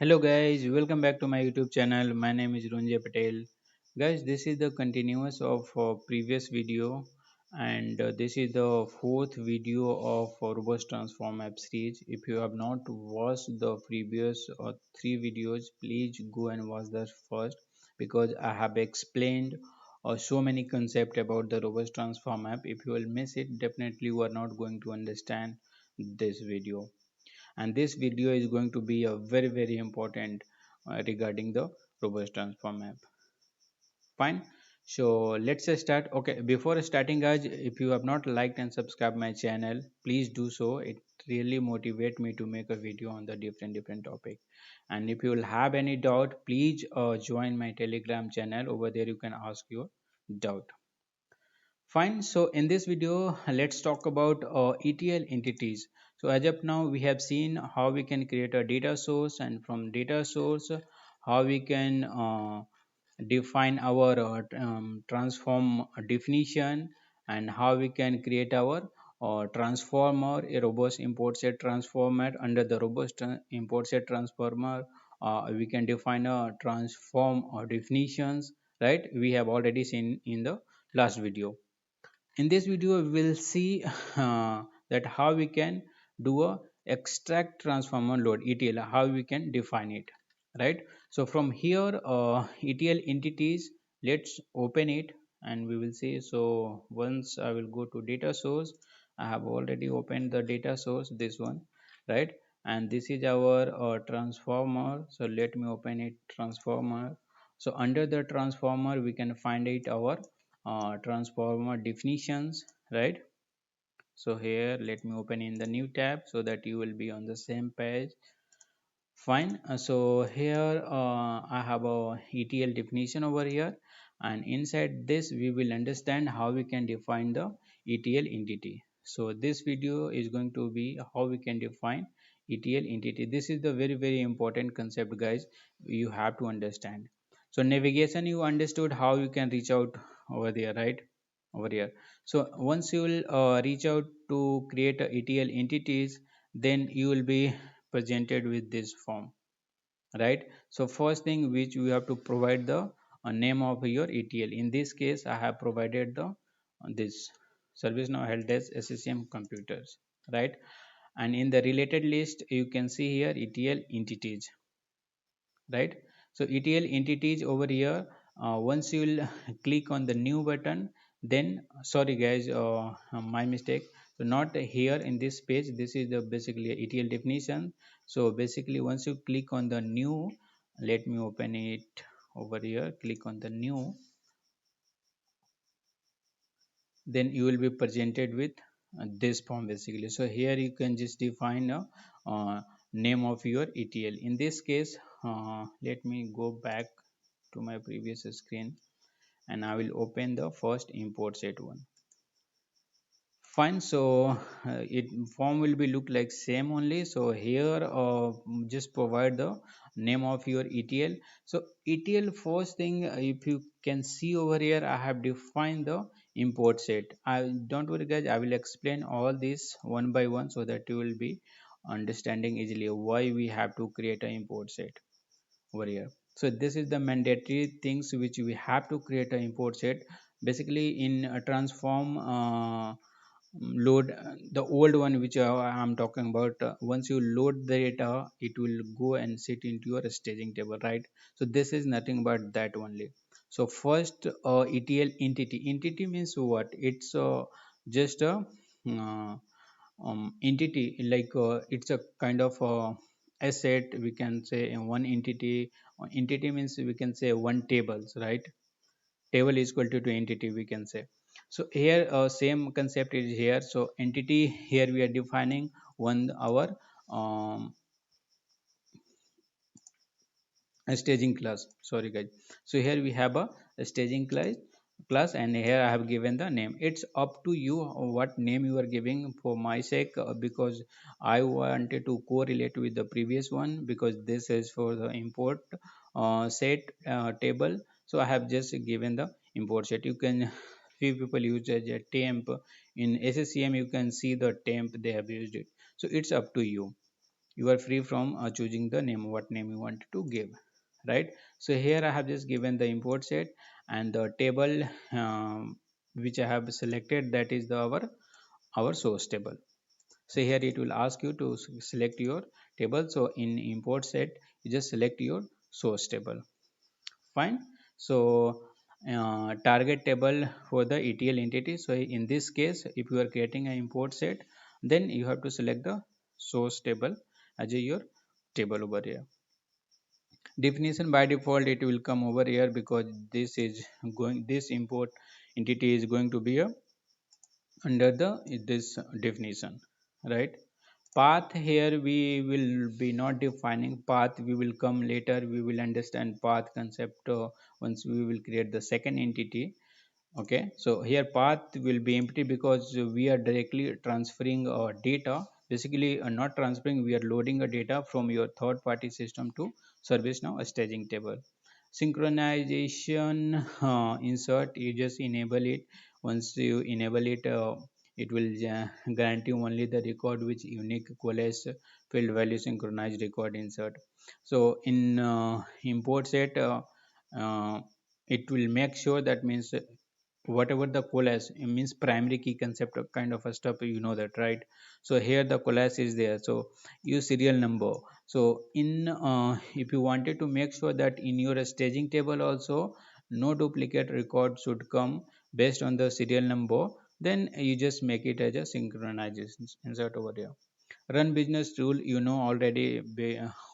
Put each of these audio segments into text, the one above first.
Hello guys, welcome back to my YouTube channel. My name is Runjay Patel. Guys, this is the continuous of previous video and this is the fourth video of robust transform app series. If you have not watched the previous three videos, please go and watch that first because I have explained so many concepts about the robust transform app. If you will miss it, definitely you are not going to understand this video, and this video is going to be a very important regarding the robust transform app. Fine, so let's start. Okay, before starting guys, if you have not liked and subscribed my channel, please do so. It really motivate me to make a video on the different topic. And if you will have any doubt, please join my telegram channel. Over there you can ask your doubt. Fine. So in this video, let's talk about ETL entities. So as of now, we have seen how we can create a data source, and from data source, how we can define our transform definition, and how we can create our transformer, a robust import set transformer. Under the robust import set transformer, we can define a transform definitions, right? We have already seen in the last video. In this video we will see that how we can do a extract transformer load ETL, how we can define it, right? So from here, ETL entities, let's open it and we will see. So once I will go to data source, I have already opened the data source, this one, right? And this is our transformer. So let me open it, transformer. So under the transformer we can find it our transformer definitions, right? So here let me open in the new tab so that you will be on the same page. Fine. So here I have a ETL definition over here, and inside this we will understand how we can define the ETL entity. So this video is going to be how we can define ETL entity. This is the very important concept guys, you have to understand. So navigation, you understood how you can reach out over there, right? Over here. So once you will reach out to create a ETL entities, then you will be presented with this form, right? So first thing which we have to provide the name of your ETL. In this case I have provided the this ServiceNow help desk SCCM computers, right? And in the related list you can see here ETL entities, right? So ETL entities over here, once you will click on the new button, then sorry guys, my mistake. So not here in this page, this is the basically ETL definition. So basically once you click on the new, let me open it over here, click on the new, then you will be presented with this form basically. So here you can just define a name of your ETL. In this case, let me go back to my previous screen and I will open the first import set one. Fine. So it form will be look like same only. So here just provide the name of your ETL. So ETL first thing, if you can see over here, I have defined the import set. I don't worry guys, I will explain all this one by one so that you will be understanding easily why we have to create an import set over here. So this is the mandatory things which we have to create an import set. Basically in a transform load, the old one which I'm talking about, once you load the data it will go and sit into your staging table, right? So this is nothing but that only. So first, ETL entity means what? It's just a uh, entity, like it's a kind of asset, we can say, in one entity. Entity means we can say one tables, right? Table is equal to entity, we can say. So here same concept is here. So entity, here we are defining one our um, a staging class, sorry guys. So here we have a staging class, and here I have given the name. It's up to you what name you are giving. For my sake, because I wanted to correlate with the previous one, because this is for the import set table. So I have just given the import set. You can few people use as a temp. In SCCM you can see the temp they have used it. So it's up to you. You are free from choosing the name, what name you want to give, right? So here I have just given the import set, and the table which I have selected, that is our source table. So here it will ask you to select your table. So in import set, you just select your source table. Fine. So target table for the ETL entity. So in this case, if you are creating an import set, then you have to select the source table as your table over here. Definition, by default it will come over here, because this import entity is going to be under the this definition, right? Path, here we will be not defining path, we will come later, we will understand path concept once we will create the second entity. Okay, so here path will be empty because we are directly transferring data. Basically not transferring, we are loading a data from your third party system to ServiceNow staging table. Synchronization, insert, you just enable it. Once you enable it, it will guarantee only the record which unique equals field value synchronized record insert. So in import set, it will make sure, that means whatever the coalesce, it means primary key concept of kind of a stuff, you know that, right? So here the coalesce is there, so use serial number. So in if you wanted to make sure that in your staging table also no duplicate record should come based on the serial number, then you just make it as a synchronization insert over here. Run business rule, you know already,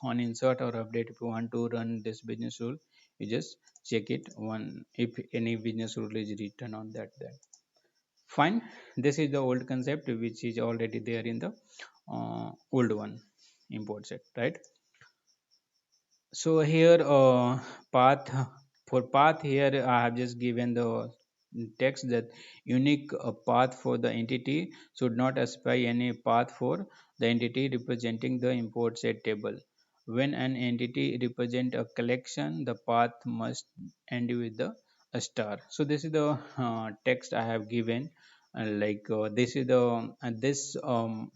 on insert or update, if you want to run this business rule, you just check it one if any business rule is written on that. Fine. This is the old concept which is already there in the old one import set, right? So here path, for path, here I have just given the text that unique path for the entity should not specify any path for the entity representing the import set table. When an entity represent a collection, the path must end with the a star. So this is the text I have given, this is the this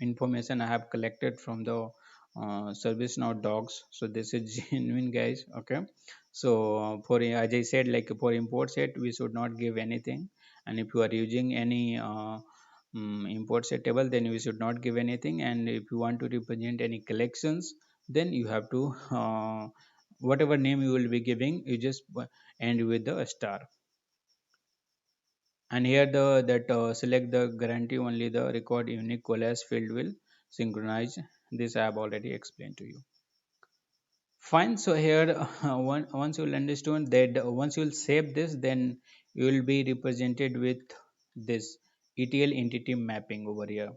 information I have collected from the ServiceNow docs. So this is genuine, guys. Okay, so for, as I said, like for import set we should not give anything, and if you are using any import set table, then we should not give anything. And if you want to represent any collections, then you have to whatever name you will be giving, you just end with the star. And here the that select the guarantee only the record unique coalesce field will synchronize. This I have already explained to you. Fine. So here once you will understand that, once you will save this, then you will be represented with this ETL entity mapping over here,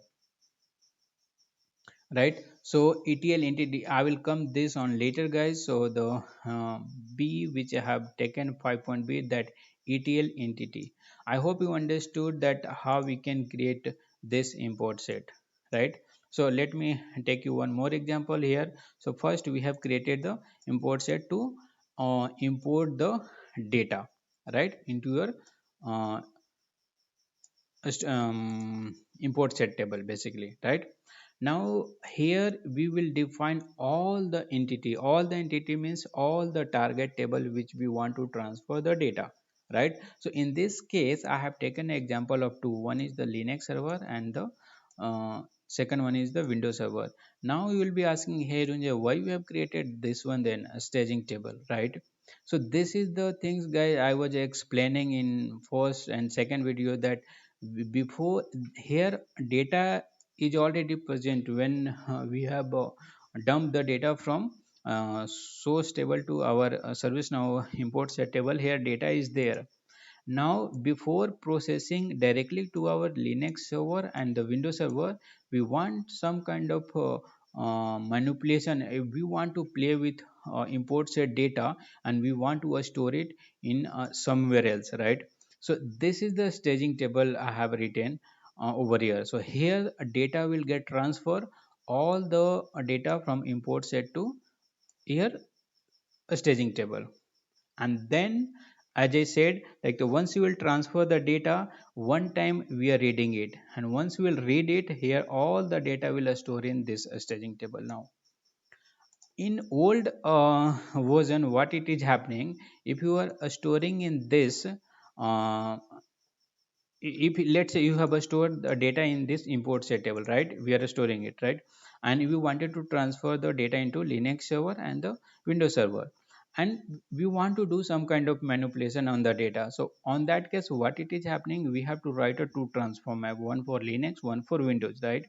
right? So ETL entity, I will come this on later, guys. So the uh, B which I have taken 5.b, that ETL entity, I hope you understood that how we can create this import set, right? So let me take you one more example here. So first we have created the import set to import the data, right, into your uh, import set table, basically, right? Now here we will define all the entity means all the target table which we want to transfer the data, right? So in this case I have taken an example of two. One is the Linux server, and the second one is the Windows server. Now you will be asking, hey Runjay, why you have created this one, then a staging table, right? So this is the things, guys, I was explaining in first and second video, that before here data is already present. When we have dumped the data from source table to our ServiceNow import set table, here data is there. Now before processing directly to our Linux server and the Windows server, we want some kind of manipulation. If we want to play with import set data, and we want to store it in somewhere else, right? So this is the staging table I have written over here. So here data will get transferred, all the data from import set to here a staging table. And then, as I said, like the once you will transfer the data, one time we are reading it, and once we will read it, here all the data will store in this staging table now. in old version, what it is happening, if you are storing in this if let's say you have a stored the data in this import set table, right? We are storing it, right? And if you wanted to transfer the data into Linux server and the Windows server, and we want to do some kind of manipulation on the data, so on that case what it is happening, we have to write a two transform map, one for Linux, one for Windows, right?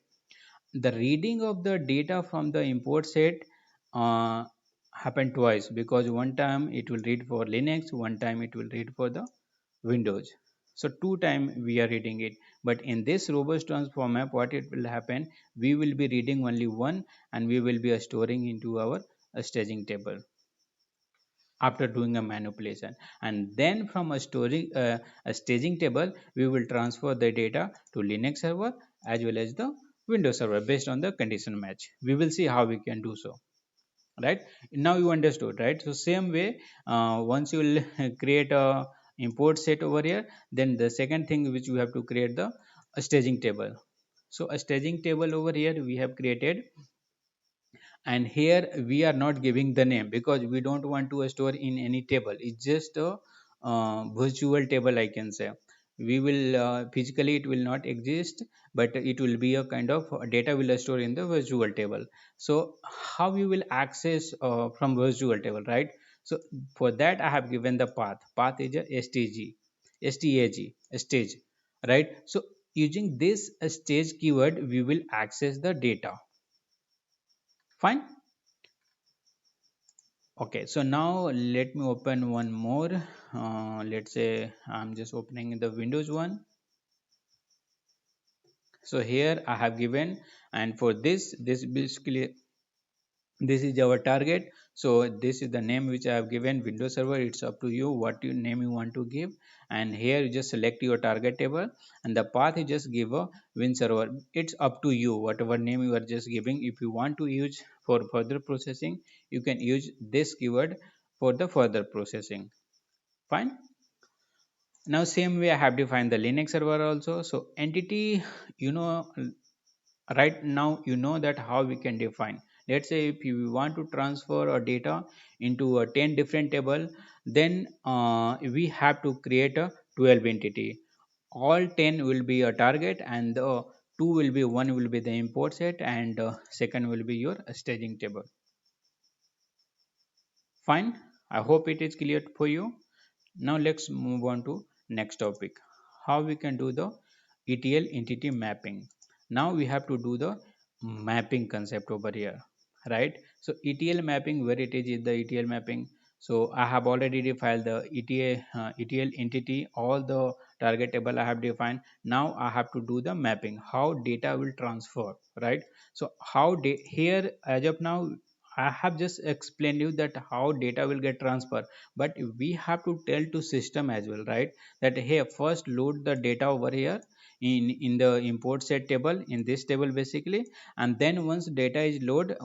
The reading of the data from the import set uh, happen twice, because one time it will read for Linux, one time it will read for the Windows. So two time we are reading it. But in this robust transform map, what it will happen, we will be reading only one, and we will be storing into our staging table after doing a manipulation. And then from a staging table, we will transfer the data to Linux server as well as the Windows server based on the condition match. We will see how we can do so, right? Now you understood, right? So same way, once you will create a import set over here, then the second thing which you have to create the a staging table. So a staging table over here we have created, and here we are not giving the name because we don't want to store in any table. It's just a virtual table, I can say. We will physically it will not exist, but it will be a kind of data will store in the virtual table. So how we will access from virtual table, right? So for that I have given the path is a stag stage, right? So using this stage keyword we will access the data. Fine. Okay, so now let me open one more. Let's say I'm just opening the Windows one. So here I have given, and for this basically this is our target. So this is the name which I have given, Windows server. It's up to you what you name you want to give. And here you just select your target table, and the path you just give a Win server. It's up to you whatever name you are just giving. If you want to use for further processing, you can use this keyword for the further processing. Fine. Now same way I have defined the Linux server also. So entity, you know, right now you know that how we can define. Let's say if you want to transfer a data into a 10 different table, then we have to create a 12 entity. All 10 will be a target, and the two will be, one will be the import set, and second will be your staging table. Fine. I hope it is clear for you. Now let's move on to next topic, how we can do the ETL entity mapping. Now we have to do the mapping concept over here, right? So ETL mapping, where it is the ETL mapping. So I have already defined the ETL entity, all the target table I have defined. Now I have to do the mapping, how data will transfer, right? So here as of now I have just explained you that how data will get transferred, but we have to tell to system as well, right? That hey, first load the data over here in the import set table, in this table basically, and then once data is loaded,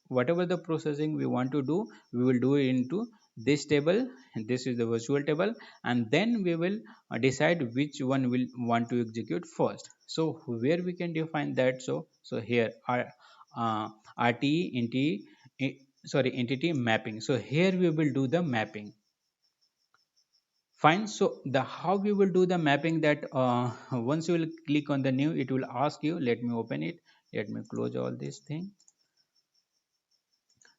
whatever the processing we want to do, we will do it into this table, and this is the virtual table, and then we will decide which one will want to execute first. So where we can define that? So here our uh, entity mapping. So here we will do the mapping. Fine. So the how we will do the mapping, that once you will click on the new, it will ask you. Let me open it. Let me close all this thing.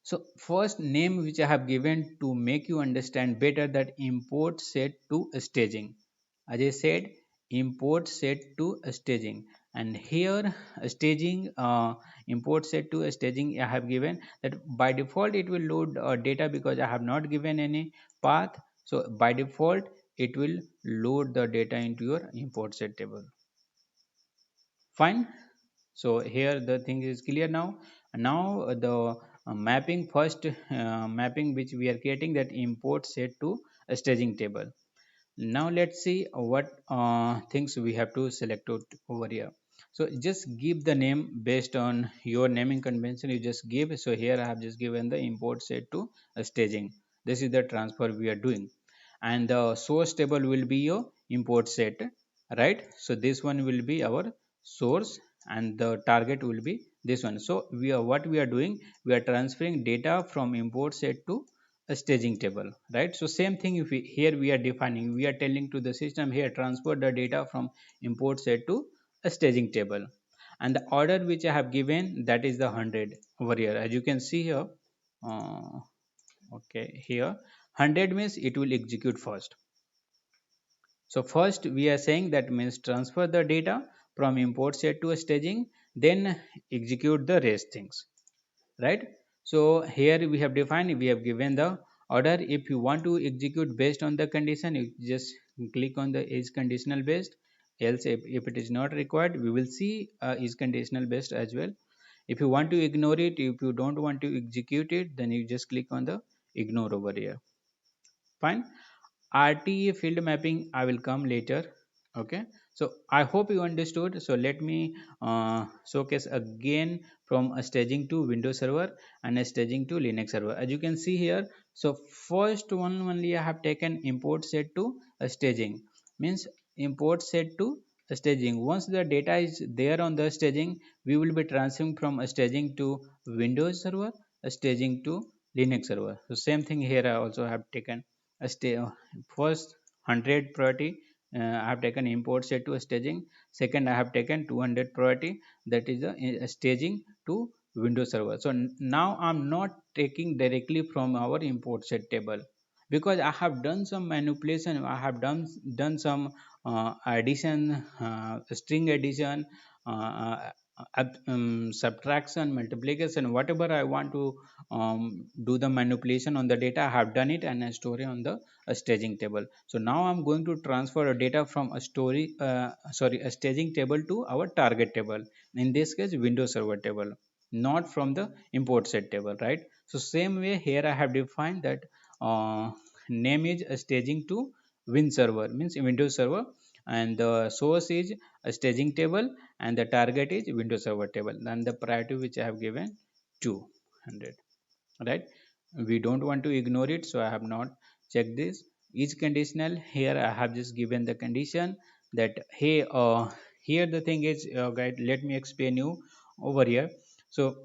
So first name which I have given to make you understand better, that import set to staging. As I said, import set to staging, and here staging, import set to staging I have given that by default it will load data because I have not given any path. So by default it will load the data into your import set table. Fine. So here the thing is clear now. Now the mapping, first mapping which we are creating, that import set to a staging table. Now let's see what things we have to select out over here. So just give the name based on your naming convention, you just give. So here I have just given the import set to a staging. This is the transfer we are doing, and the source table will be your import set, right? So this one will be our source, and the target will be this one. So we are what we are doing, we are transferring data from import set to a staging table, right? So same thing, if we here we are defining, we are telling to the system here transfer the data from import set to a staging table, and the order which I have given, that is the 100 over here, as you can see here. uh, okay, here 100 means it will execute first. So first we are saying that means transfer the data from import set to a staging, then execute the rest things, right? So here we have defined, we have given the order. If you want to execute based on the condition, you just click on the is conditional based. Else if it is not required, we will see is conditional based as well. If you want to ignore it, if you don't want to execute it, then you just click on the ignore over here. Fine. RTA field mapping I will come later. Okay, so I hope you understood. So let me showcase again from a staging to Windows Server and a staging to Linux Server. As you can see here, so first one only I have taken import set to a staging, means import set to a staging. Once the data is there on the staging, we will be transferring from a staging to Windows Server, a staging to Linux Server. So same thing here, I also have taken a first 100 priority, I have taken import set to a staging. Second, I have taken 200 priority, that is a staging to Windows Server. So now I'm not taking directly from our import set table, because I have done some manipulation, I have done some addition, string addition, uh, subtraction, multiplication, whatever I want to do the manipulation on the data, I have done it and I store it on the staging table. So now I'm going to transfer a data from a a staging table to our target table, in this case Windows Server table, not from the import set table, right? So same way here I have defined that name is a staging to Win Server, means Windows Server, and the source is a staging table, and the target is Windows Server table, and the priority which I have given 200, right? We don't want to ignore it, so I have not checked this is conditional. Here I have just given the condition that hey, here the thing is, guys, let me explain you over here. So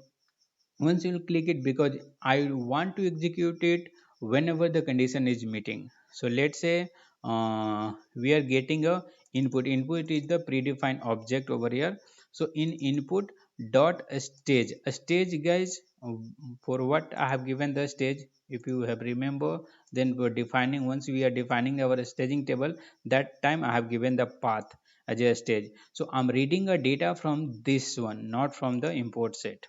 once you click it, because I want to execute it whenever the condition is meeting. So let's say we are getting a input is the predefined object over here. So in input dot a stage, guys, for what I have given the stage, if you have remember, then we're defining, once we are defining our staging table, that time I have given the path as a stage. So I'm reading a data from this one, not from the import set.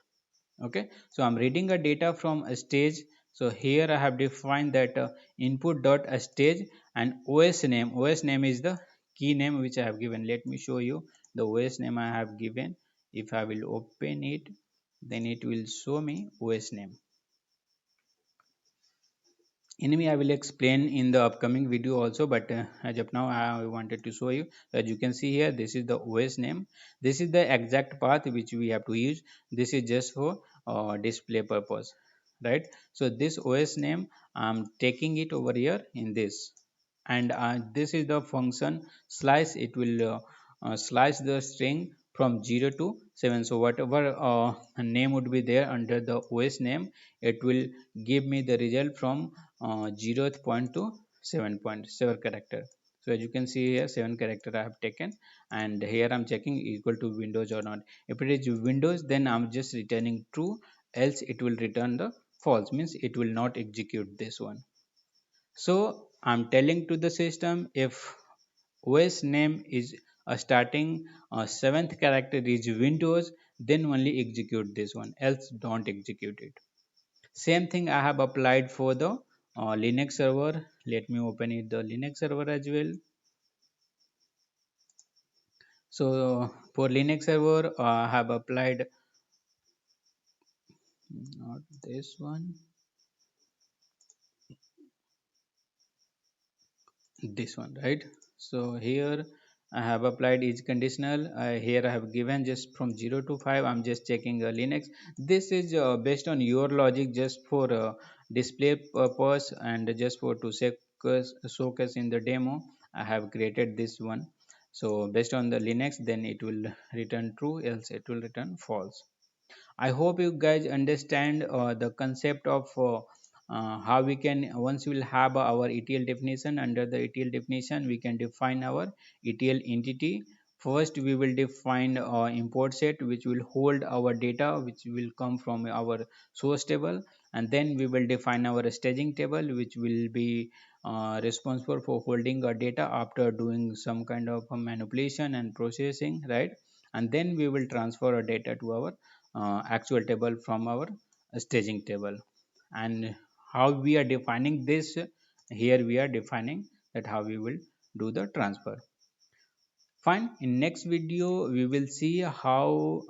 Okay, so I'm reading a data from a stage. So here I have defined that input dot a stage, and os name is the key name which I have given. Let me show you the os name I have given. If I will open it, then it will show me os name. Anyway, I will explain in the upcoming video also, but as of now I wanted to show you. As you can see here, this is the os name, this is the exact path which we have to use. This is just for display purpose, right? So this os name, I'm taking it over here in this, and this is the function slice. It will slice the string from 0 to 7. So whatever name would be there under the os name, it will give me the result from 0th point to 7.7 character. So as you can see here, 7 character I have taken, and here I'm checking equal to Windows or not. If it is Windows, then I'm just returning true, else it will return the false, means it will not execute this one. So I'm telling to the system, if OS name is a starting 7th character is Windows, then only execute this one, else don't execute it. Same thing I have applied for the Linux server. Let me open it the Linux server as well. So for Linux server, I have applied not this one, this one, right? So here I have applied is conditional. Here I have given just from 0 to 5. I'm just checking Linux. This is based on your logic, just for display purpose and just for to showcase in the demo. I have created this one. So based on the Linux, then it will return true, else it will return false. I hope you guys understand the concept of how we can, once we will have our ETL definition. Under the ETL definition, we can define our ETL entity. First, we will define import set, which will hold our data, which will come from our source table, and then we will define our staging table, which will be responsible for holding our data after doing some kind of manipulation and processing, right? And then we will transfer our data to our actual table from our staging table. And how we are defining this, here we are defining that how we will do the transfer. Fine. In next video we will see how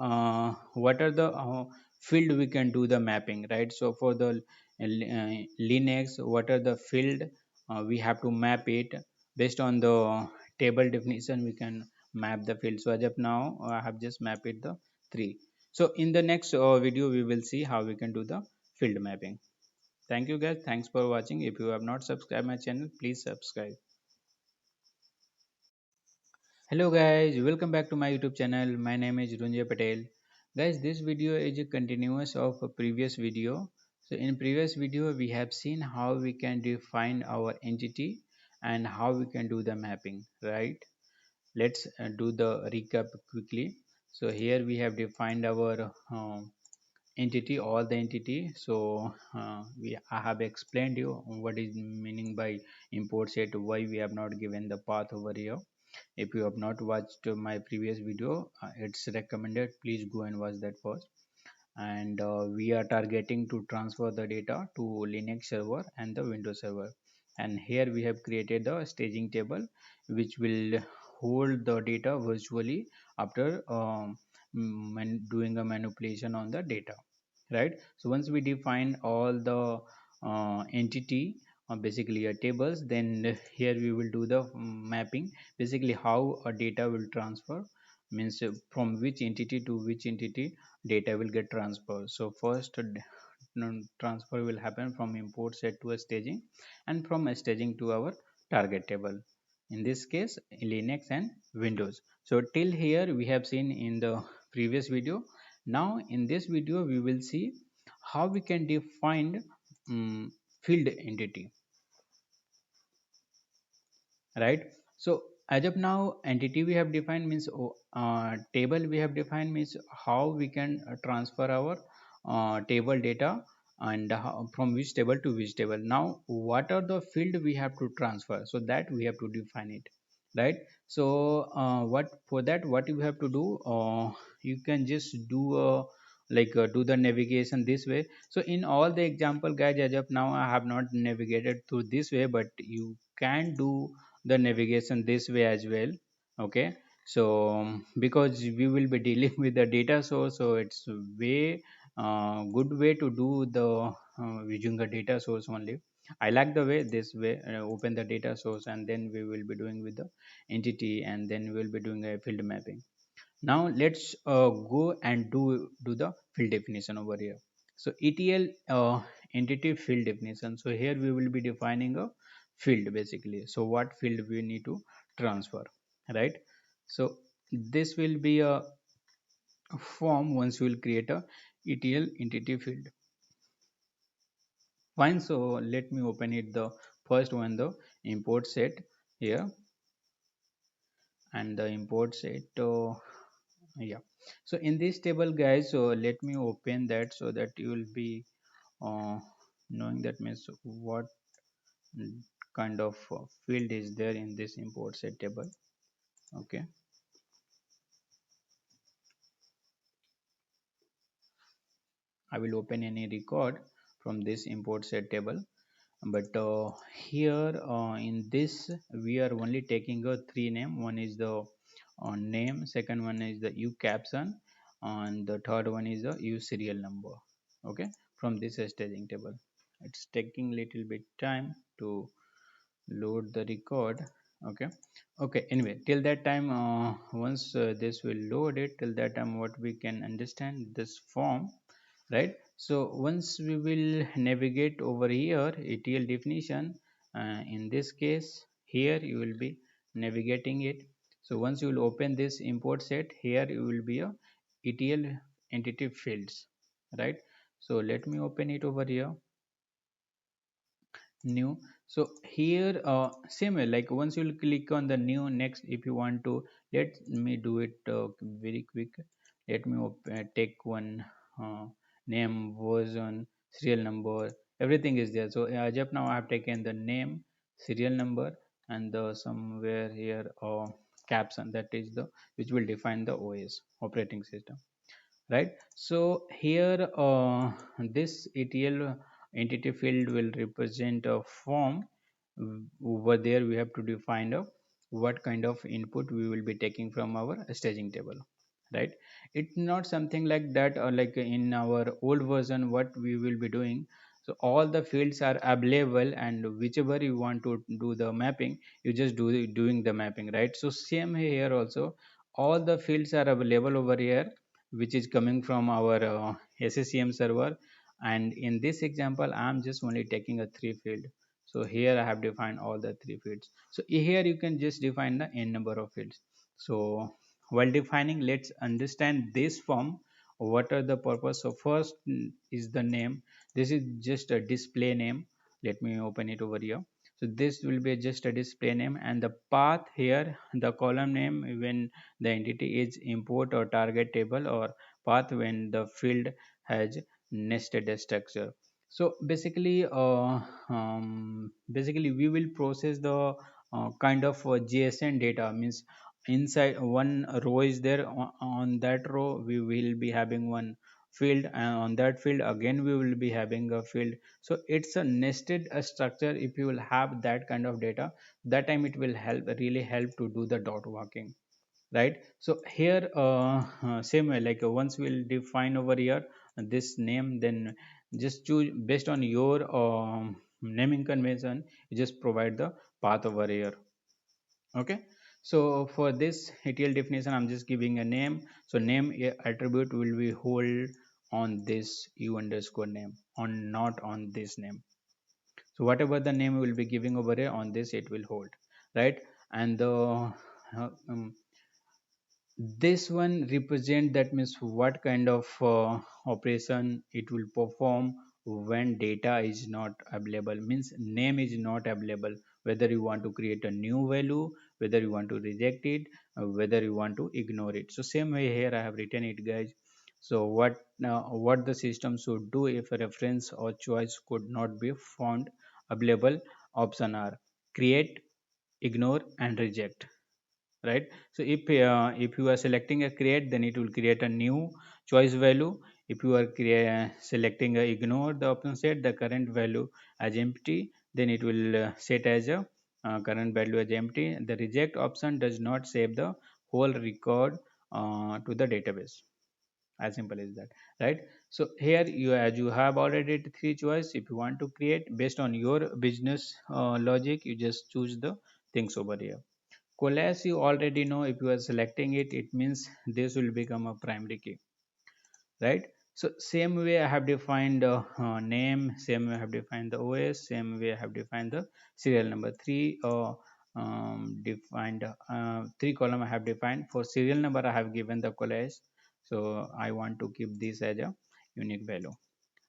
what are the field we can do the mapping, right? So for the Linux, what are the field we have to map it based on the table definition. We can map the field. So as of now I have just mapped it the three. So in the next video we will see how we can do the field mapping. Thank you guys, thanks for watching. If you have not subscribed my channel, please subscribe. Hello guys, welcome back to my YouTube channel. My name is Runjay Patel. Guys, this video is a continuous of a previous video. So in previous video we have seen how we can define our entity and how we can do the mapping, right? Let's do the recap quickly. So here we have defined our entity, all the entity. So I have explained you what is meaning by import set, why we have not given the path over here. If you have not watched my previous video, it's recommended, please go and watch that first. And we are targeting to transfer the data to Linux server and the Windows server. And here we have created the staging table which will hold the data virtually after doing a manipulation on the data, right? So once we define all the entity, basically tables, then here we will do the mapping, basically how a data will transfer, means from which entity to which entity data will get transferred. So first transfer will happen from import set to a staging, and from a staging to our target table, in this case Linux and Windows. So till here we have seen in the previous video. Now in this video we will see how we can define field entity, right? So as of now entity we have defined, means table we have defined, means how we can transfer our table data, and from which table to which table. Now what are the field we have to transfer, so that we have to define it, right? So what for that, what you have to do, you can just do do the navigation this way. So in all the example guys, as of now I have not navigated through this way, but you can do the navigation this way as well. Okay. So because we will be dealing with the data source, so it's way good way to do the using the data source only. I like the way this way, open the data source and then we will be doing with the entity, and then we will be doing a field mapping. Now let's go and do the field definition over here. So ETL entity field definition. So here we will be defining a field basically. So what field we need to transfer, right? So this will be a form once we will create a ETL entity field. Fine. So let me open it, the first one, the import set here, and the import set. Yeah. So in this table guys, so let me open that so that you will be uh, knowing that means what kind of field is there in this import set table. Okay. I will open any record from this import set table, but here in this we are only taking a three name. One is the name, second one is the u caption, and the third one is the u serial number. Okay, from this staging table. It's taking little bit time to load the record. Okay. Okay, anyway, till that time, once this will load it, till that time what we can understand this form, right? So once we will navigate over here, ETL definition, in this case here you will be navigating it. So once you will open this import set, here you will be a ETL entity fields. right? So let me open it over here, new. So here same way, like once you'll click on the new, next if you want to, let me do it very quick. Let me take one uh, name, version, serial number, everything is there. So as of now I have taken the name, serial number, and the somewhere here caption, that is the which will define the OS, operating system, right? So here this ETL entity field will represent a form. Over there we have to define what kind of input we will be taking from our staging table, right? It's not something like that, or like in our old version what we will be doing. So all the fields are available, and whichever you want to do the mapping, you just doing the mapping, right? So same here also, all the fields are available over here, which is coming from our SCCM server. And in this example I'm just only taking a three field. So here I have defined all the three fields. So here you can just define the n number of fields. So while defining, let's understand this form, what are the purpose. So first is the name. This is just a display name. Let me open it over here. So this will be just a display name, and the path here, the column name when the entity is import or target table, or path when the field has nested structure. So basically we will process the kind of JSON data, means inside one row is there, on that row we will be having one field, and on that field again we will be having a field. So it's a nested structure. If you will have that kind of data, that time it will help, really help to do the dot working, right? So here same way, like once we'll define over here this name, then just choose based on your naming convention, you just provide the path over here. Okay, so for this ETL definition I'm just giving a name. So name attribute will be hold on this u underscore name, on not on this name. So whatever the name will be giving over here, on this it will hold, right? And the this one represent, that means what kind of operation it will perform when data is not available, means name is not available, whether you want to create a new value, whether you want to reject it, whether you want to ignore it. So same way here I have written it, guys. So what the system should do if a reference or choice could not be found available, option are create, ignore, and reject, right? So if you are selecting a create, then it will create a new choice value. If you are selecting a ignore, the option set the current value as empty, then it will set as a current value as empty. The reject option does not save the whole record to the database, as simple as that, right? So here you, as you have already three choice, if you want to create based on your business logic, you just choose the things over here. Coalesce, you already know, if you are selecting it, it means this will become a primary key, right? So same way I have defined name, same way I have defined the OS, same way I have defined the serial number. Defined three column I have defined. For serial number I have given the collage, so I want to keep this as a unique value,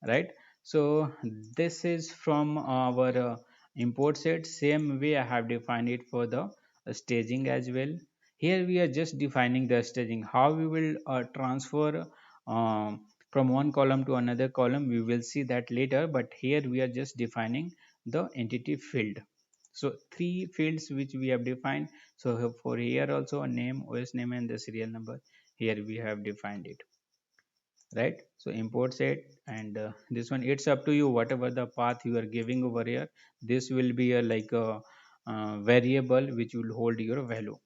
right? So this is from our import set. Same way I have defined it for the staging as well. Here we are just defining the staging, how we will transfer from one column to another column, we will see that later, but here we are just defining the entity field. So three fields which we have defined. So for here also a name, OS name, and the serial number, here we have defined it, right? So import set, and this one it's up to you, whatever the path you are giving over here, this will be a like a variable which will hold your value.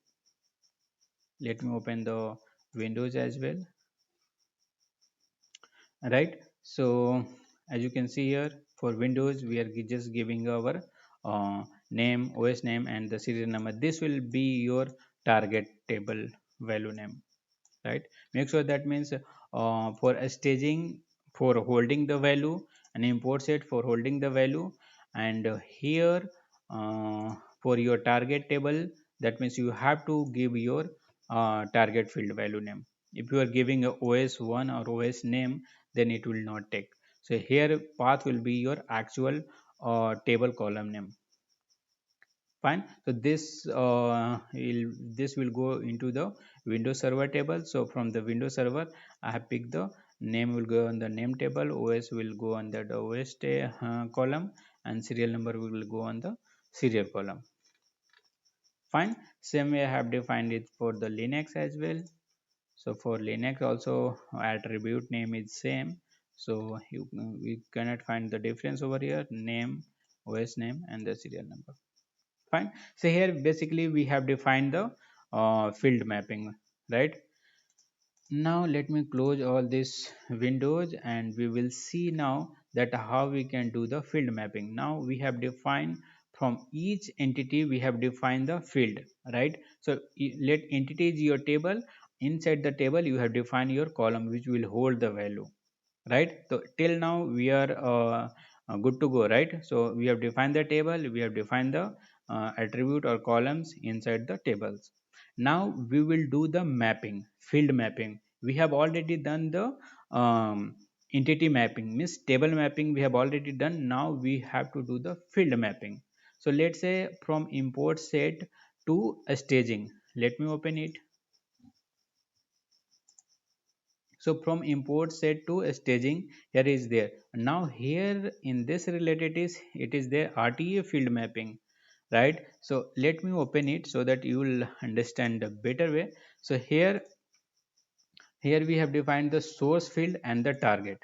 Let me open the windows as well, right? So as you can see here, for windows we are just giving our name, OS name, and the serial number. This will be your target table value name, right? Make sure that means for a staging, for holding the value, and import set for holding the value, and here for your target table, that means you have to give your target field value name. If you are giving a OS1 or OS name, then it will not take. So here path will be your actual table column name. Fine. So this will go into the Windows Server table. So from the Windows Server, I have picked the name will go on the name table, OS will go on the column, and serial number will go on the serial column. Fine. Same way I have defined it for the Linux as well. So for Linux also attribute name is same. So we cannot find the difference over here. Name, OS name, and the serial number. Fine. So here basically we have defined the field mapping, right? Now let me close all these windows and we will see now that how we can do the field mapping. Now we have defined from each entity we have defined the field, right? So let entity is your table. Inside the table you have defined your column which will hold the value, right? So till now we are good to go, right? So we have defined the table, we have defined the attribute or columns inside the tables. Now we will do the mapping, field mapping. We have already done the entity mapping, means table mapping we have already done. Now we have to do the field mapping. So let's say from import set to a staging, let me open it. So from import set to staging, here is there. Now here in this relatives it is there RTA field mapping, right? So let me open it so that you will understand a better way. So here we have defined the source field and the target,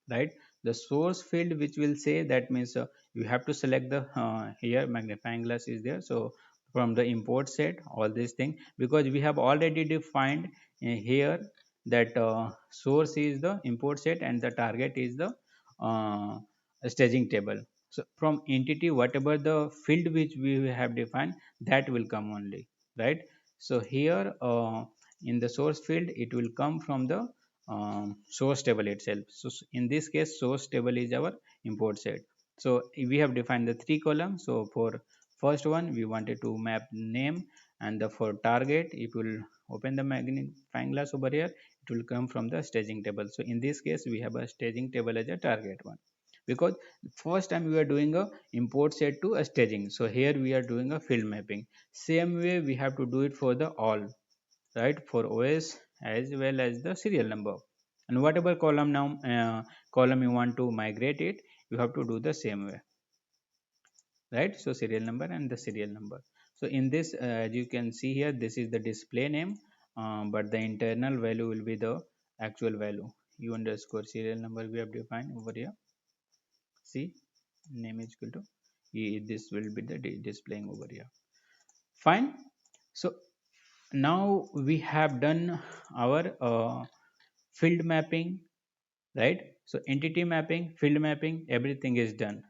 right? The source field which will say that means you have to select the here magnifying glass is there. So from the import set all these things, because we have already defined here that source is the import set and the target is the uh, staging table. So from entity whatever the field which we have defined, that will come only, right? So here in the source field it will come from the source table itself. So in this case source table is our import set. So we have defined the three columns. So for first one we wanted to map name, and the for target it will open the magnifying glass over here, it will come from the staging table. So in this case we have a staging table as a target one, because first time we are doing a import set to a staging. So here we are doing a field mapping. Same way we have to do it for the all, right? For OS as well as the serial number, and whatever column now column you want to migrate it, you have to do the same way, right? So serial number and the serial number. So in this as you can see here, this is the display name, but the internal value will be the actual value. U underscore serial number we have defined over here. See, name is equal to this will be the displaying over here. Fine. So now we have done our field mapping, right? So entity mapping, field mapping, everything is done,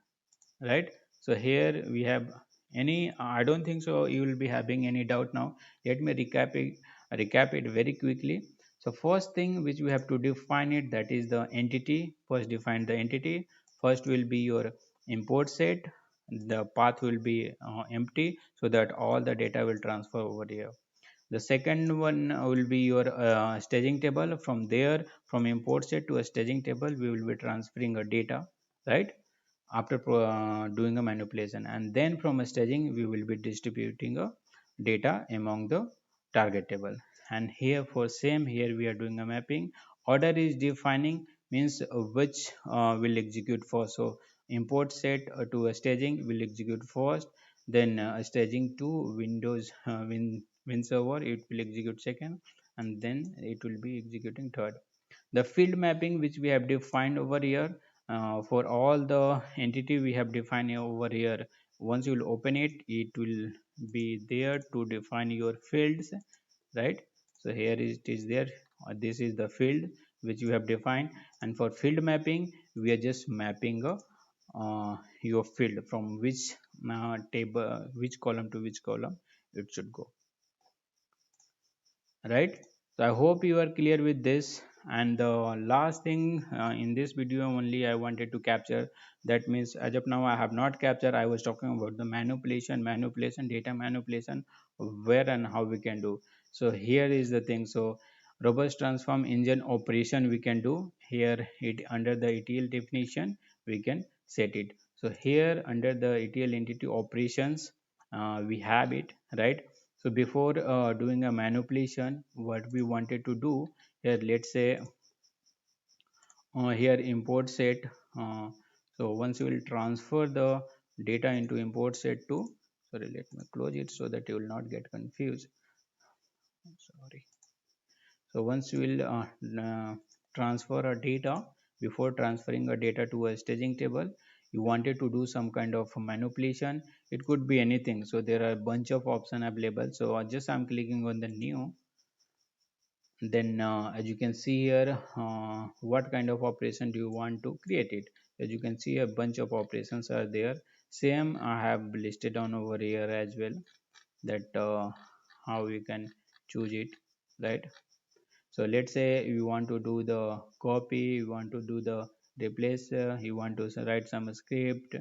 right? So here we have any I don't think so you will be having any doubt now. Let me recap it very quickly. So first thing which we have to define it, that is the entity. First define the entity. First will be your import set, the path will be empty so that all the data will transfer over here. The second one will be your staging table. From there, from import set to a staging table we will be transferring a data, right? After doing a manipulation, and then from a staging we will be distributing a data among the target table. And here for same, here we are doing a mapping. Order is defining, means which will execute first. So import set to a staging will execute first, then staging to windows win server it will execute second, and then it will be executing third. The field mapping which we have defined over here, for all the entity we have defined over here, once you will open it, it will be there to define your fields, right? So here it is there. This is the field which you have defined, and for field mapping we are just mapping your field from which table, which column to which column it should go, right? So I hope you are clear with this. And the last thing in this video only I wanted to capture, that means as of now I have not captured, I was talking about the manipulation, data manipulation, where and how we can do. So here is the thing. So robust transform engine operation we can do. here it under the ETL definition we can set it. So here under the ETL entity operations we have it, right? So before doing a manipulation, what we wanted to do here, let's say here import set. So once you will transfer the data into import set to, sorry, let me close it so that you will not get confused. Sorry. So once you will transfer a data, before transferring a data to a staging table, you wanted to do some kind of manipulation. It could be anything. So there are a bunch of options available. So just I'm clicking on the new. Then as you can see here, what kind of operation do you want to create it? As you can see, a bunch of operations are there. Same I have listed on over here as well, that how you can choose it, right? So let's say you want to do the copy, you want to do the replace, you want to write some script,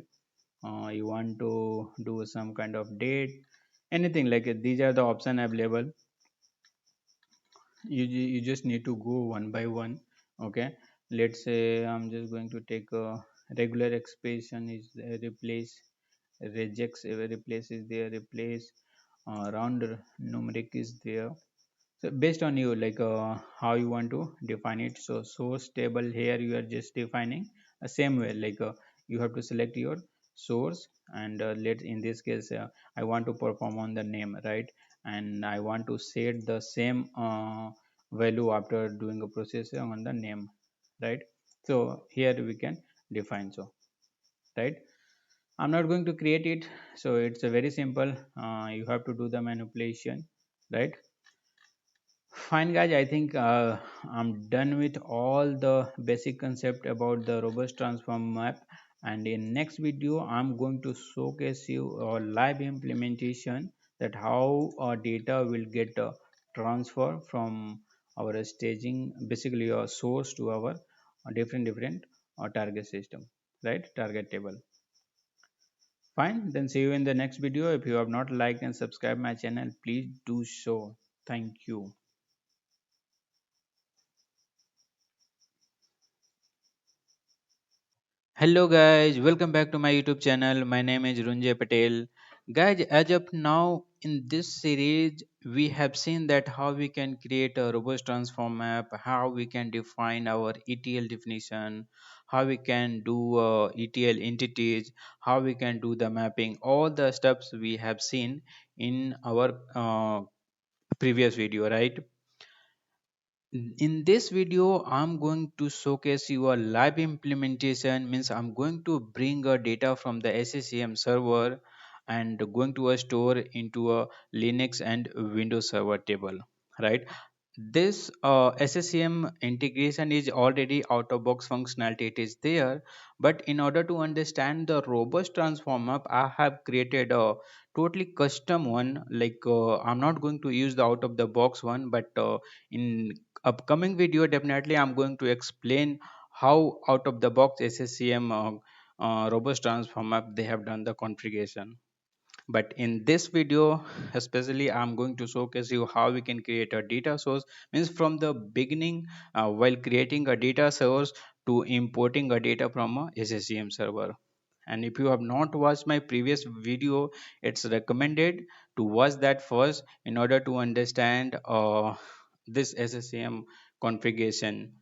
you want to do some kind of date, anything like it. These are the option available. You just need to go one by one. Okay, let's say I'm just going to take a regular expression is replace, rejects replace is there, replace, round numeric is there. So based on you, like how you want to define it. So source table, here you are just defining a same way, like you have to select your source, and let in this case I want to perform on the name, right? And I want to set the same value after doing a processing on the name, right? So here we can define, so right, I'm not going to create it. So it's a very simple, you have to do the manipulation, right? Fine, guys. I think I'm done with all the basic concept about the robust transform map. And in next video, I'm going to showcase you a live implementation that how data will get transfer from our staging, basically a source to our different target system, right? Target table. Fine. Then see you in the next video. If you have not liked and subscribed my channel, please do so. Thank you. Hello guys, welcome back to my YouTube channel. My name is Runjay Patel. Guys, as of now in this series, we have seen that how we can create a robust transform map, how we can define our ETL definition, how we can do ETL entities, how we can do the mapping, all the steps we have seen in our previous video, right? In this video, I'm going to showcase you a live implementation, means I'm going to bring a data from the SCCM server and going to a store into a Linux and Windows server table, right? This SSCM integration is already out of box functionality, it is there. But in order to understand the robust transform map, I have created a totally custom one. Like I'm not going to use the out of the box one, but in upcoming video definitely I'm going to explain how out of the box SSCM robust transform map they have done the configuration. But in this video especially I'm going to showcase you how we can create a data source, means from the beginning, while creating a data source to importing a data from a SSCM server. And if you have not watched my previous video, it's recommended to watch that first in order to understand this SSCM configuration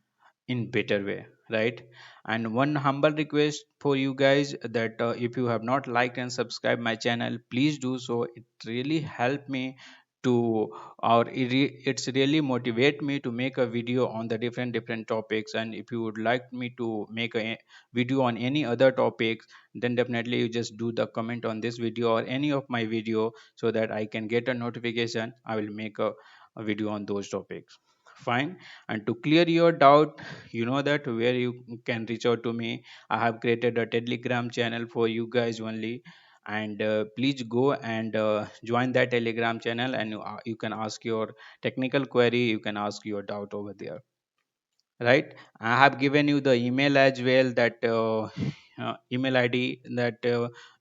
in better way, right? And one humble request for you guys that if you have not liked and subscribed my channel, please do so. It really helped me to, or it's really motivate me to make a video on the different topics. And if you would like me to make a video on any other topics, then definitely you just do the comment on this video or any of my video, so that I can get a notification. I will make a video on those topics. Fine. And to clear your doubt, you know that where you can reach out to me. I have created a Telegram channel for you guys only, and please go and join that Telegram channel, and you can ask your technical query, you can ask your doubt over there, right? I have given you the email as well, that email ID that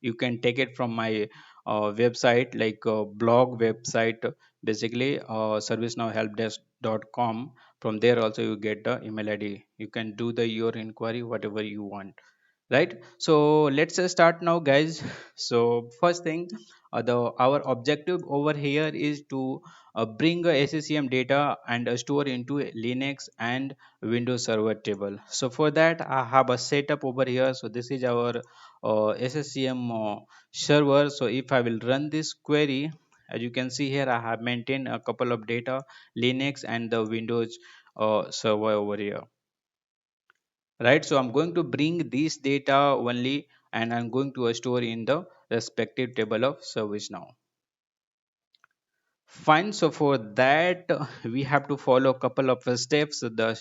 you can take it from my website, like blog website, basically servicenowhelpdesk.com. from there also you get the email id. You can do the your inquiry whatever you want, right? So let's start now, guys. So first thing, the our objective over here is to bring a SCCM data and store into a Linux and Windows Server table. So for that I have a setup over here. So this is our SCCM server. So if I will run this query, as you can see here, I have maintained a couple of data, Linux and the Windows server over here, right? So I'm going to bring this data only, and I'm going to store in the respective table of service now. Fine. So for that we have to follow a couple of steps. The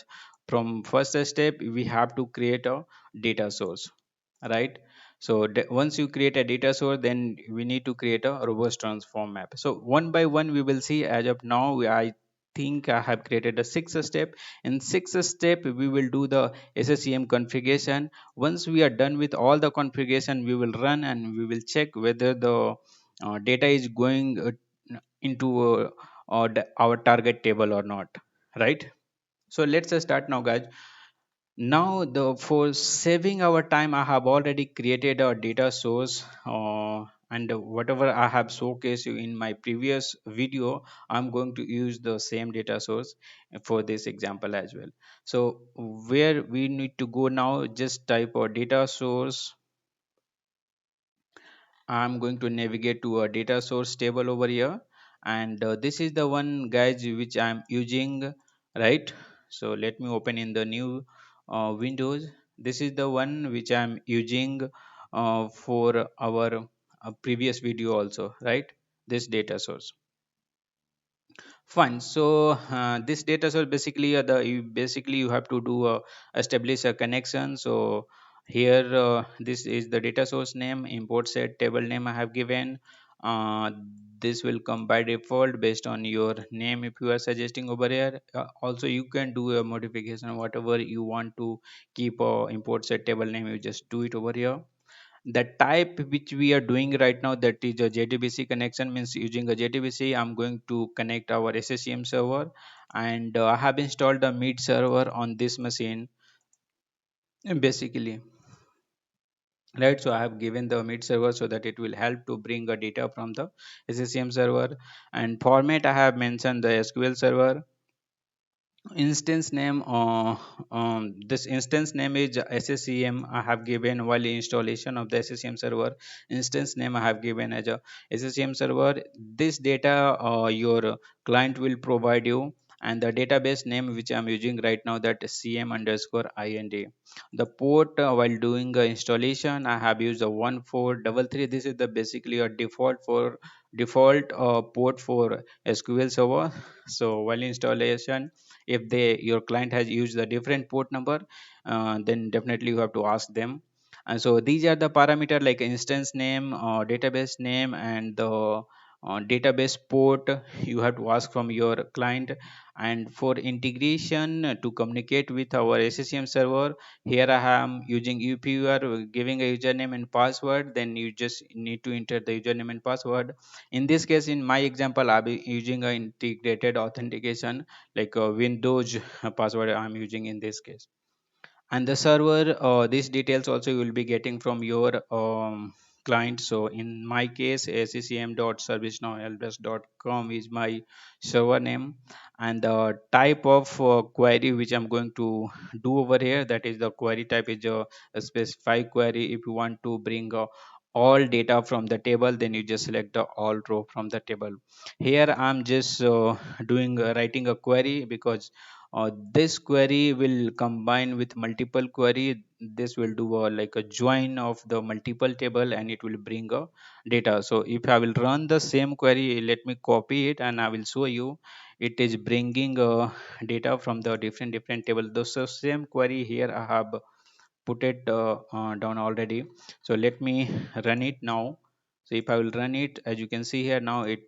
from first step we have to create a data source, right? So once you create a data source, then we need to create a reverse transform map. So one by one we will see. As of now I think I have created a sixth step. In sixth step we will do the SCCM configuration. Once we are done with all the configuration, we will run and we will check whether the data is going into our target table or not, right? So let's start now, guys. Now the for saving our time, I have already created a data source, and whatever I have showcased you in my previous video, I'm going to use the same data source for this example as well. So where we need to go now, just type a data source. I'm going to navigate to a data source table over here, and this is the one, guys, which I'm using, right? So let me open in the new Windows. This is the one which I'm using for our previous video also, right? This data source. Fine. So this data source basically basically you have to do establish a connection. So here this is the data source name, import set table name I have given. Uh, this will come by default based on your name if you are suggesting over here. Also you can do a modification whatever you want to keep import set table name. You just do it over here. The type which we are doing right now, that is a JDBC connection, means using a JDBC I'm going to connect our SCCM server, and I have installed the Meet server on this machine, basically, right? So I have given the Meet server so that it will help to bring a data from the SCCM server, and format I have mentioned the SQL server. Instance name, this instance name is SCCM I have given while installation of the SCCM server. Instance name I have given as a SCCM server. This data your client will provide you, and the database name which I'm using right now, that is cm underscore ind. The port, while doing installation, I have used a 1433. This is the basically a default port for SQL server. So while installation, if they your client has used a different port number, then definitely you have to ask them. And so these are the parameter like instance name, database name, and the database port you have to ask from your client. And for integration, to communicate with our SCCM server, here I am using, if you are giving a username and password, then you just need to enter the username and password. In this case, in my example, I'll be using a integrated authentication like Windows password I'm using in this case. And the server, these details also you will be getting from your client. So in my case, sccm.servicenow.com is my server name, and the type of query which I'm going to do over here, that is the query type is a specified query. If you want to bring all data from the table, then you just select the all row from the table. Here I'm just doing writing a query because this query will combine with multiple query. This will do like a join of the multiple table, and it will bring a data. So if I will run the same query, let me copy it and I will show you. It is bringing data from the different table. The same query here I have put it down already. So let me run it now. So if I will run it, as you can see here, now it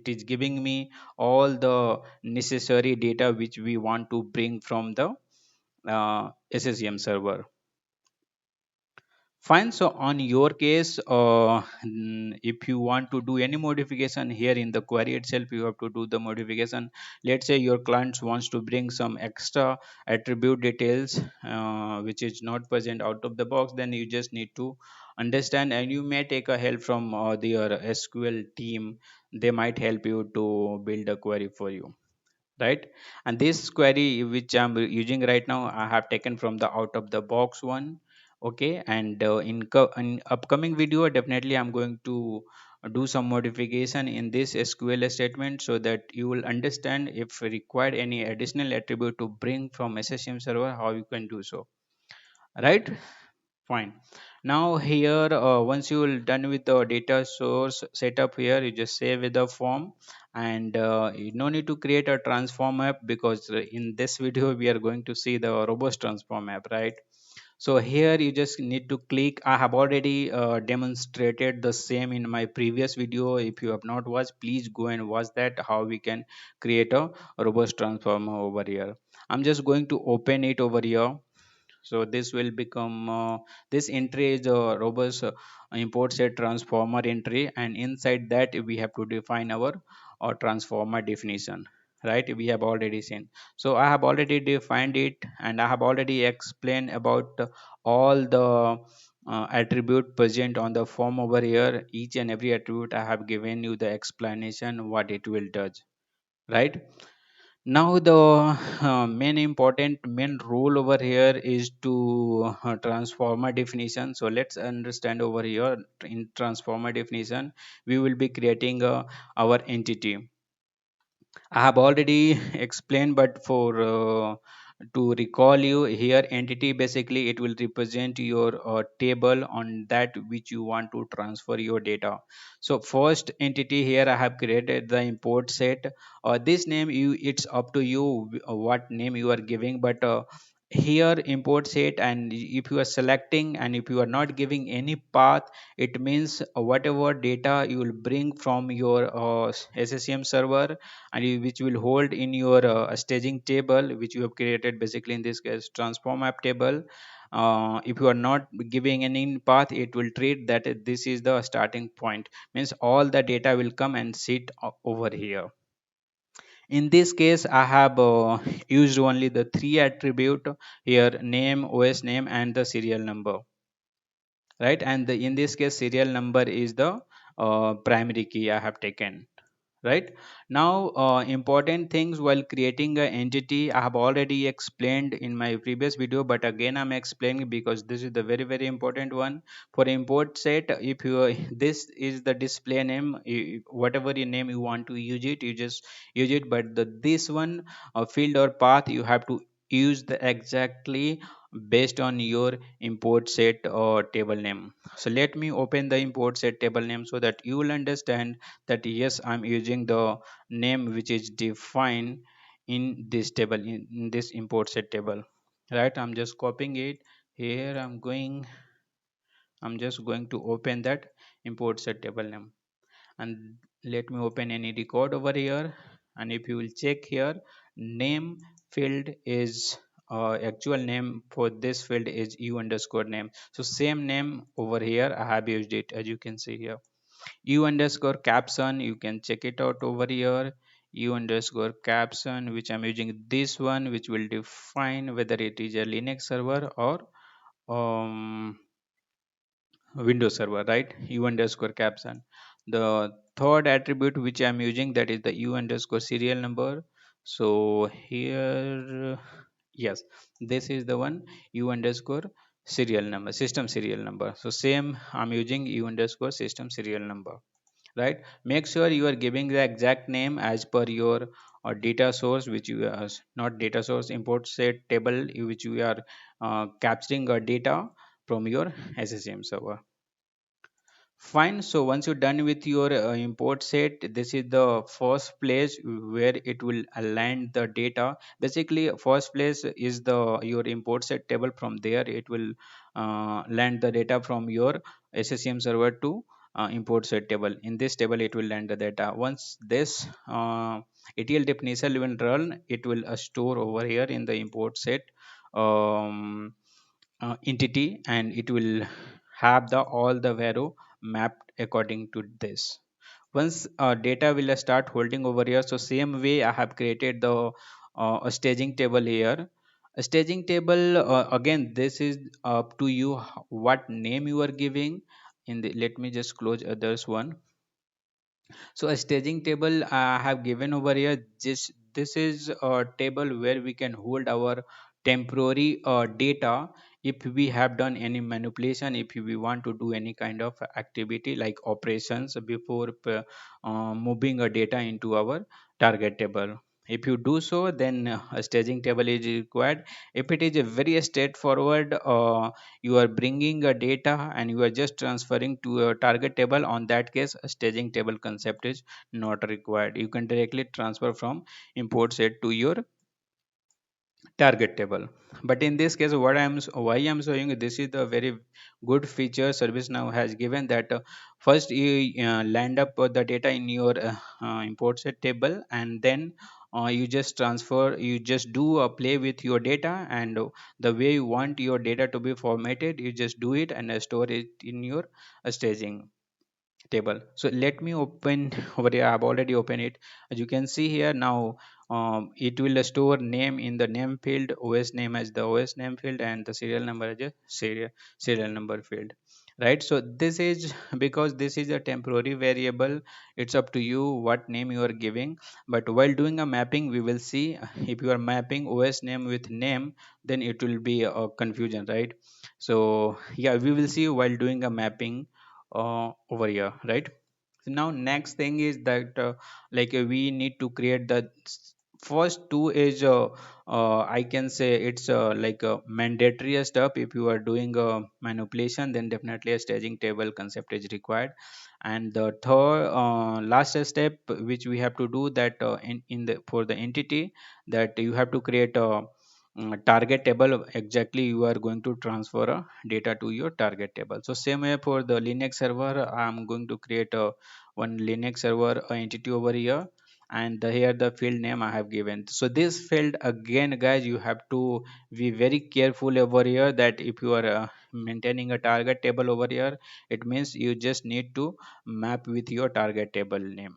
is giving me all the necessary data which we want to bring from the SCCM server. Fine. So on your case, if you want to do any modification here in the query itself, you have to do the modification. Let's say your clients wants to bring some extra attribute details, which is not present out of the box. Then you just need to understand, and you may take a help from their SQL team. They might help you to build a query for you, right? And this query which I'm using right now, I have taken from the out of the box one. Okay, and in upcoming video definitely I'm going to do some modification in this SQL statement, so that you will understand if required any additional attribute to bring from SSM server, how you can do so, right? Fine. Now here, once you are done with the data source setup here, you just save with the form, and you no need to create a transform app, because in this video we are going to see the robust transform app, right? So here you just need to click. I have already demonstrated the same in my previous video. If you have not watched, please go and watch that, how we can create a robust transformer over here. I'm just going to open it over here. So this will become this entry is a robust import set transformer entry, and inside that we have to define our transformer definition, right? We have already seen. So I have already defined it, and I have already explained about all the attribute present on the form over here. Each and every attribute I have given you the explanation what it will does, right? Now the main role over here is to transformer definition. So let's understand over here. In transformer definition, we will be creating our entity. I have already explained, but for to recall you here, entity basically it will represent your table on that which you want to transfer your data. So first entity here I have created the import set. This name you, it's up to you what name you are giving, but here import set, and if you are selecting and if you are not giving any path, it means whatever data you will bring from your SSM server, and which will hold in your staging table which you have created, basically in this case transform app table. If you are not giving any path, it will treat that this is the starting point, means all the data will come and sit over here. In this case I have used only the three attribute here: name, OS name, and the serial number, right? And in this case serial number is the primary key I have taken, right? Now important things while creating an entity I have already explained in my previous video, but again I'm explaining because this is the very important one. For import set, if you this is the display name, whatever your name you want to use it, you just use it, but this one field or path you have to use the exactly based on your import set or table name. So let me open the import set table name so that you will understand that yes, I'm using the name which is defined in this table, in this import set table, right? I'm just copying it here. I'm just going to open that import set table name, and let me open any record over here. And if you will check here, name field is actual name for this field is u underscore name. So same name over here I have used it, as you can see here. U underscore caption, you can check it out over here. U underscore caption, which I'm using this one, which will define whether it is a Linux server or um, Windows server, right? U underscore caption. The third attribute which I'm using, that is the U underscore serial number. So here, yes, this is the one, U underscore serial number, system serial number. So same, I'm using U underscore system serial number, right? Make sure you are giving the exact name as per your data source, which you are not data source, import set table which you are capturing data from your SSM server. Fine. So once you're done with your import set, this is the first place where it will align the data. Basically, first place is the your import set table. From there, it will land the data from your SSM server to import set table. In this table, it will land the data. Once this ETL definition will run, it will store over here in the import set um, entity, and it will have the all the value mapped according to this. Once data will start holding over here, so same way I have created the a staging table here. A staging table, again, this is up to you what name you are giving. In the, let me just close others one. So a staging table I have given over here. This is a table where we can hold our temporary data if we have done any manipulation, if we want to do any kind of activity like operations before moving a data into our target table. If you do so, then a staging table is required. If it is a very straightforward, you are bringing a data and you are just transferring to a target table, on that case a staging table concept is not required. You can directly transfer from import set to your target table. But in this case, what why I'm showing you, this is the very good feature ServiceNow has given, that first you land up the data in your import set table, and then you just transfer, you just do a play with your data, and the way you want your data to be formatted, you just do it and store it in your staging table. So let me open over here. I have already opened it. As you can see here now, it will store name in the name field, OS name as the OS name field, and the serial number as a serial number field. Right. So this is because this is a temporary variable. It's up to you what name you are giving. But while doing a mapping, we will see if you are mapping OS name with name, then it will be a confusion, right? So yeah, we will see while doing a mapping over here, right? So now next thing is that we need to create the first two is I can say it's like a mandatory stuff. If you are doing a manipulation, then definitely a staging table concept is required. And the third last step which we have to do, that in the for the entity, that you have to create a target table. Exactly, you are going to transfer data to your target table. So same way for the Linux server, I'm going to create a one Linux server entity over here, and here the field name I have given. So this field, again guys, you have to be very careful over here, that if you are maintaining a target table over here, it means you just need to map with your target table name.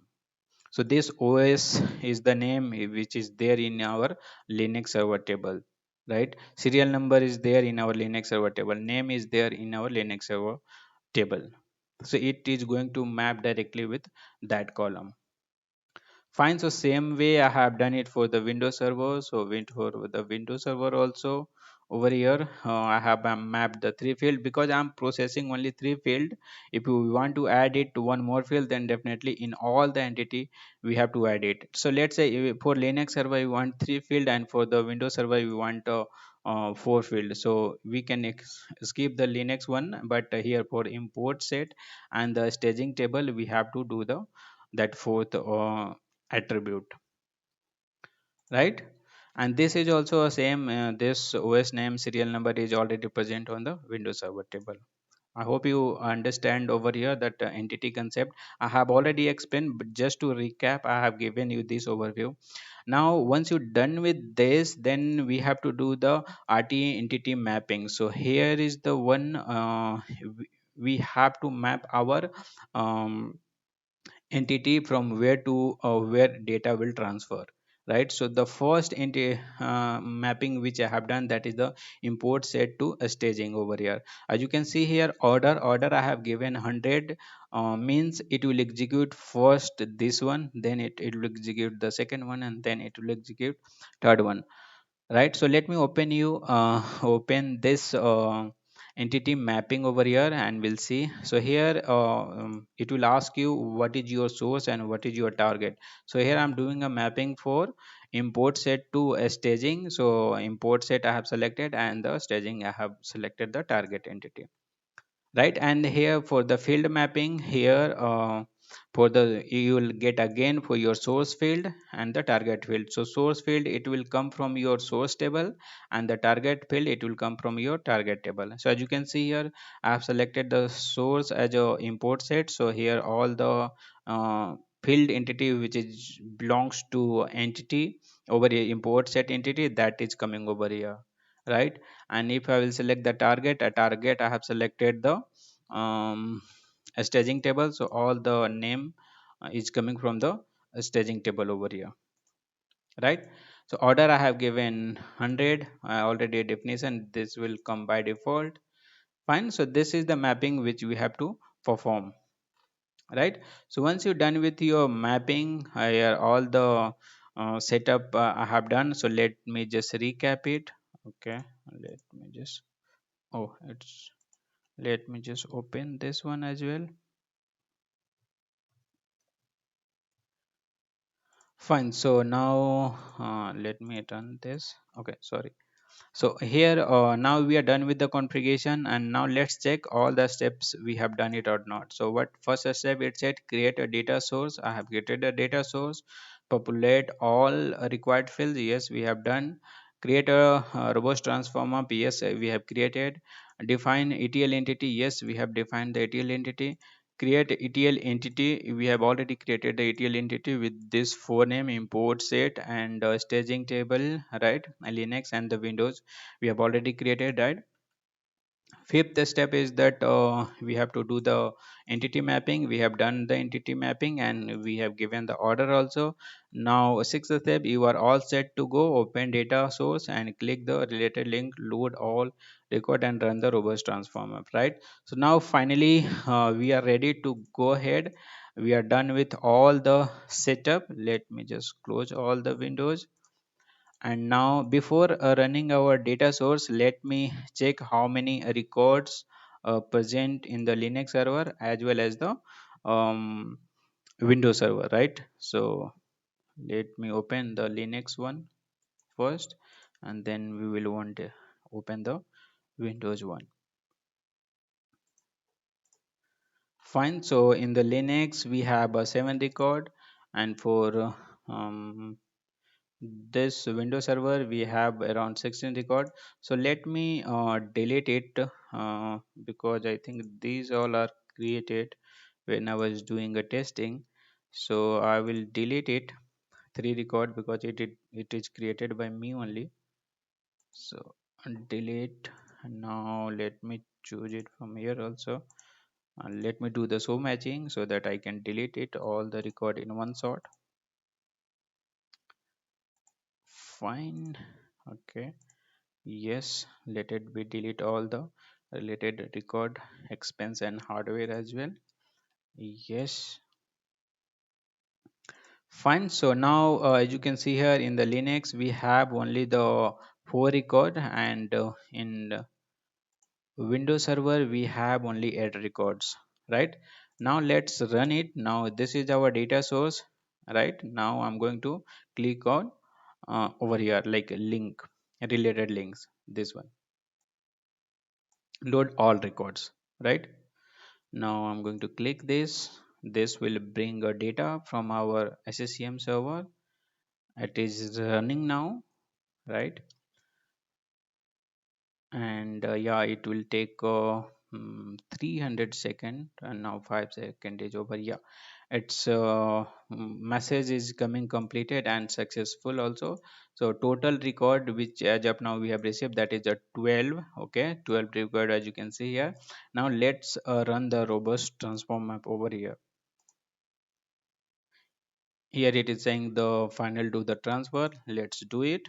So this OS is the name which is there in our Linux server table, right? Serial number is there in our Linux server table, name is there in our Linux server table. So it is going to map directly with that column. Fine. So same way I have done it for the Windows server. So for the Windows server also, over here I have mapped the three field, because I'm processing only three field. If you want to add it to one more field, then definitely in all the entity we have to add it. So let's say for Linux server you want three field, and for the Windows server you want four field. So we can skip the Linux one, but here for import set and the staging table, we have to do the that fourth attribute, right? And this is also a same, this OS name serial number is already present on the Windows server table. I hope you understand over here that entity concept I have already explained, but just to recap, I have given you this overview. Now once you're done with this, then we have to do the RTA entity mapping. So here is the one, we have to map our um, entity from where to where data will transfer, right? So the first mapping which I have done, that is the import set to a staging over here. As you can see here, order I have given 100, means it will execute first this one, then it will execute the second one, and then it will execute third one, right? So let me open you open this entity mapping over here, and we'll see. So here it will ask you what is your source and what is your target. So here I'm doing a mapping for import set to a staging. So import set I have selected, and the staging I have selected the target entity, right? And here for the field mapping, here for the you will get again for your source field and the target field. So source field, it will come from your source table, and the target field, it will come from your target table. So as you can see here, I have selected the source as a import set. So here all the field entity which is belongs to entity over here, import set entity, that is coming over here, right? And if I will select the target, a target I have selected the um, a staging table, so all the name is coming from the staging table over here, right? So order I have given 100, already a definition, this will come by default. Fine, so this is the mapping which we have to perform, right? So once you're done with your mapping, here all the setup I have done, so let me just recap it. Okay, let me just, oh, it's, let me just open this one as well. Fine, so now let me run this. Okay, sorry. So here now we are done with the configuration, and now let's check all the steps we have done it or not. So what first step, it said create a data source. I have created a data source. Populate all required fields. Yes, we have done. Create a robust transformer. Yes, we have created. Define ETL entity. Yes, we have defined the ETL entity. Create ETL entity. We have already created the ETL entity with this four name: import, set, and staging table, right? Linux and the Windows we have already created, right? Fifth step is that we have to do the entity mapping. We have done the entity mapping and we have given the order also. Now sixth step, you are all set to go. Open data source and click the related link, load all record and run the robust transformer, right? So now finally we are ready to go ahead. We are done with all the setup. Let me just close all the windows. And now before running our data source, let me check how many records present in the Linux server as well as the um, Windows server, right? So let me open the Linux one first, and then we will want to open the Windows one. Fine, so in the Linux we have a 7 record, and for this Windows server we have around 16 record. So let me delete it because I think these all are created when I was doing a testing. So I will delete it, 3 record, because it is created by me only. So delete. Now let me choose it from here also, and let me do the show matching so that I can delete it all the record in one shot. Fine, okay. Yes, let it be delete all the related record, expense and hardware as well. Yes, fine. So now as you can see here in the Linux, we have only the 4 record, and in the Windows server we have only 8 records, right? Now let's run it. Now this is our data source, right? Now I'm going to click on over here like link, related links, this one, load all records, right? Now I'm going to click this. This will bring a data from our SCCM server. It is running now, right? And yeah, it will take 300 second, and now 5 second is over. Yeah, its message is coming completed and successful also. So total record which as of now we have received, that is a 12. Okay, 12 record as you can see here. Now let's run the robust transform map over here. Here it is saying the final do the transfer. Let's do it,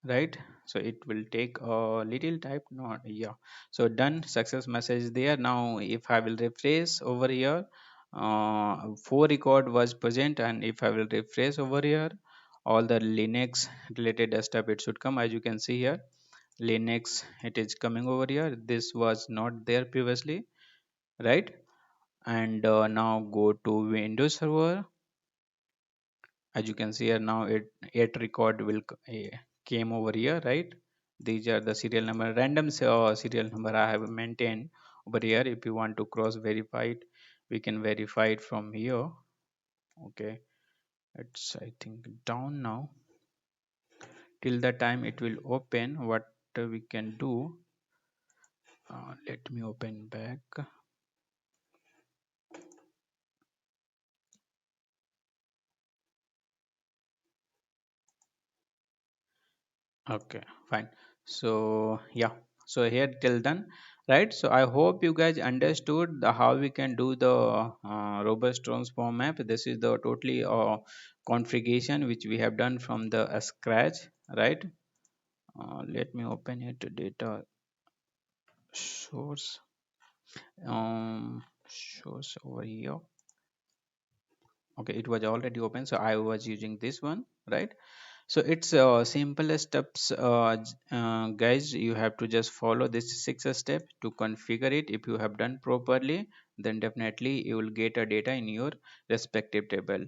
right? So it will take a little type, not, yeah. So done, success message there. Now if I will refresh over here, 4 record was present, and if I will refresh over here, all the Linux related stuff it should come. As you can see here, Linux, it is coming over here. This was not there previously, right? And now go to Windows server. As you can see here, now it record will came over here, right? These are the serial number, random serial number I have maintained over here. If you want to cross verify it, we can verify it from here. Okay, it's I think down now. Till the time it will open, what we can do, let me open back. Okay, fine. So yeah, So here till done, right? So I hope you guys understood how we can do the robust transform map. This is the totally configuration which we have done from the scratch, right? Let me open it to data source, source over here. Okay, it was already open, so I was using this one, right? So it's simple steps, guys. You have to just follow this 6 step to configure it. If you have done properly, then definitely you will get a data in your respective table,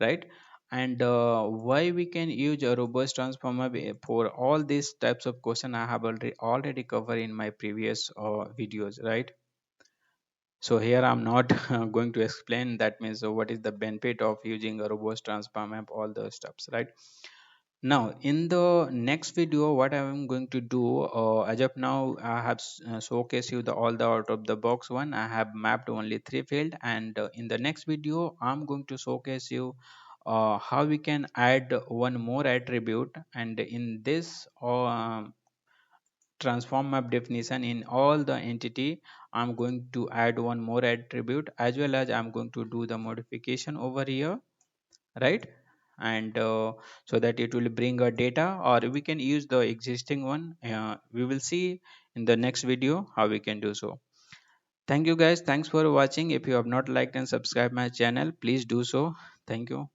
right? And why we can use a robust transformer for all these types of question I have already covered in my previous videos, right? So here I'm not going to explain that means what is the benefit of using a robust transform map, all those stuffs, right? Now, in the next video, what I'm going to do, as of now, I have showcased you the all the out of the box one. I have mapped only 3 field, and in the next video, I'm going to showcase you how we can add one more attribute. And in this transform map definition in all the entity, I'm going to add one more attribute, as well as I'm going to do the modification over here, right? And so that it will bring a data, or we can use the existing one. We will see in the next video how we can do so. Thank you guys, thanks for watching. If you have not liked and subscribed my channel, please do so. Thank you.